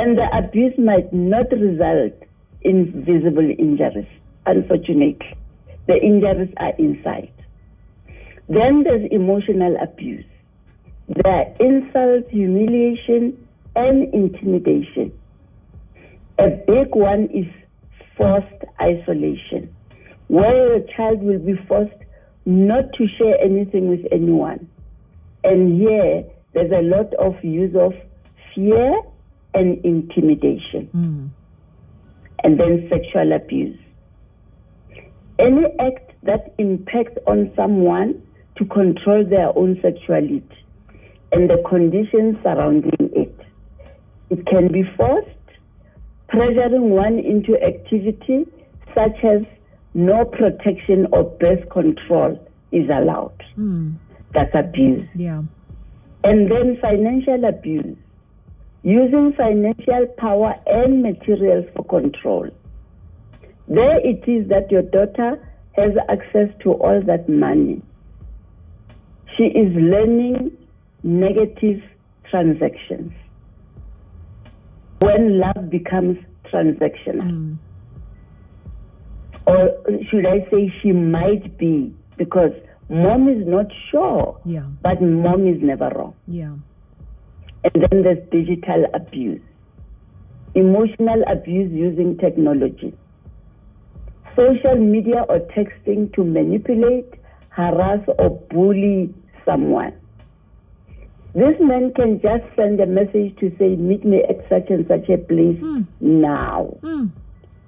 And the abuse might not result in visible injuries, unfortunately. The injuries are inside. Then there's emotional abuse. There are insult, humiliation, and intimidation. A big one is forced isolation, where a child will be forced not to share anything with anyone. And here, there's a lot of use of fear and intimidation. And then sexual abuse. Any act that impacts on someone to control their own sexuality and the conditions surrounding it. It can be forced, pressuring one into activity such as no protection or birth control is allowed. That's abuse. Yeah. And then financial abuse, using financial power and materials for control. There it is that your daughter has access to all that money. She is learning negative transactions. When love becomes transactional. Or should I say she might be, because mom is not sure, but mom is never wrong. Yeah. And then there's digital abuse, emotional abuse using technology, social media or texting to manipulate, harass, or bully someone. This man can just send a message to say, meet me at such and such a place now.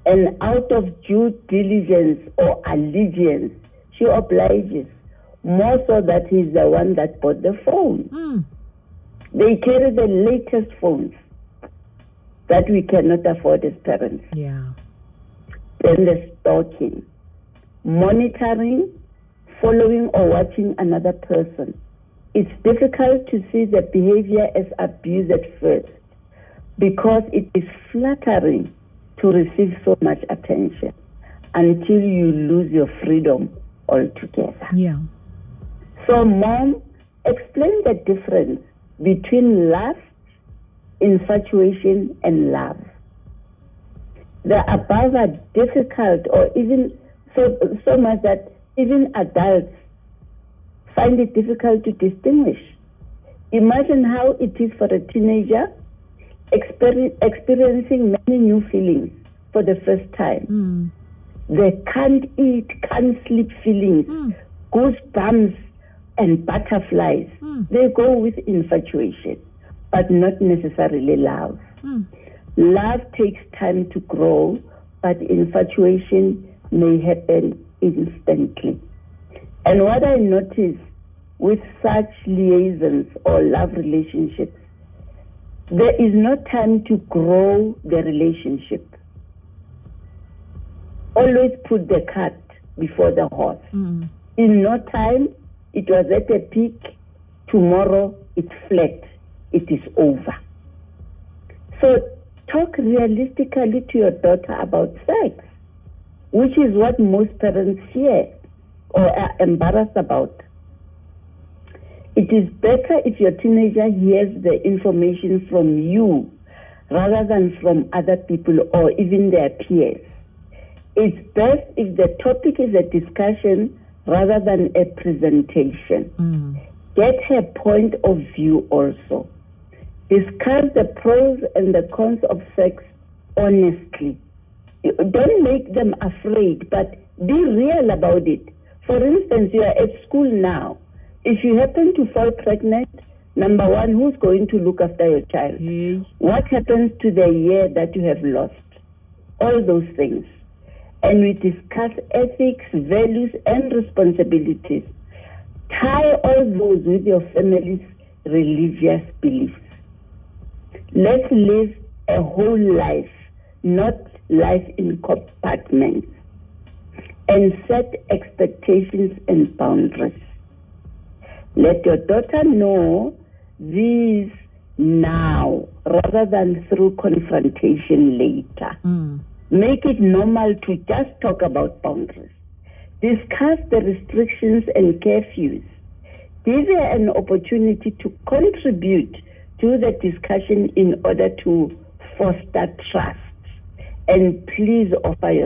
And out of due diligence or allegiance, she obliges, more so that he's the one that bought the phone. They carry the latest phones that we cannot afford as parents. Yeah. Then the stalking, monitoring, following or watching another person. It's difficult to see the behavior as abuse at first because it is flattering to receive so much attention until you lose your freedom altogether. Yeah. So, mom, explain the difference between lust, infatuation, and love. The above are difficult, or even so much that even adults find it difficult to distinguish. Imagine how it is for a teenager experiencing many new feelings for the first time. The can't eat, can't sleep feelings, goosebumps, and butterflies. They go with infatuation, but not necessarily love. Love takes time to grow, but infatuation may happen instantly. And what I notice with such liaisons or love relationships, there is no time to grow the relationship. Always put the cart before the horse. In no time, it was at a peak, tomorrow it's flat, it is over. So talk realistically to your daughter about sex, which is what most parents fear or are embarrassed about. It is better if your teenager hears the information from you rather than from other people or even their peers. It's best if the topic is a discussion rather than a presentation. Get her point of view also. Discuss the pros and the cons of sex honestly. Don't make them afraid, but be real about it. For instance, you are at school now. If you happen to fall pregnant, number one, who's going to look after your child? What happens to the year that you have lost? All those things. And we discuss ethics, values, and responsibilities. Tie all those with your family's religious beliefs. Let's live a whole life, not life in compartments. And set expectations and boundaries. Let your daughter know these now rather than through confrontation later. Make it normal to just talk about boundaries. Discuss the restrictions and curfews. Give her an opportunity to contribute to the discussion in order to foster trust. And please offer yourself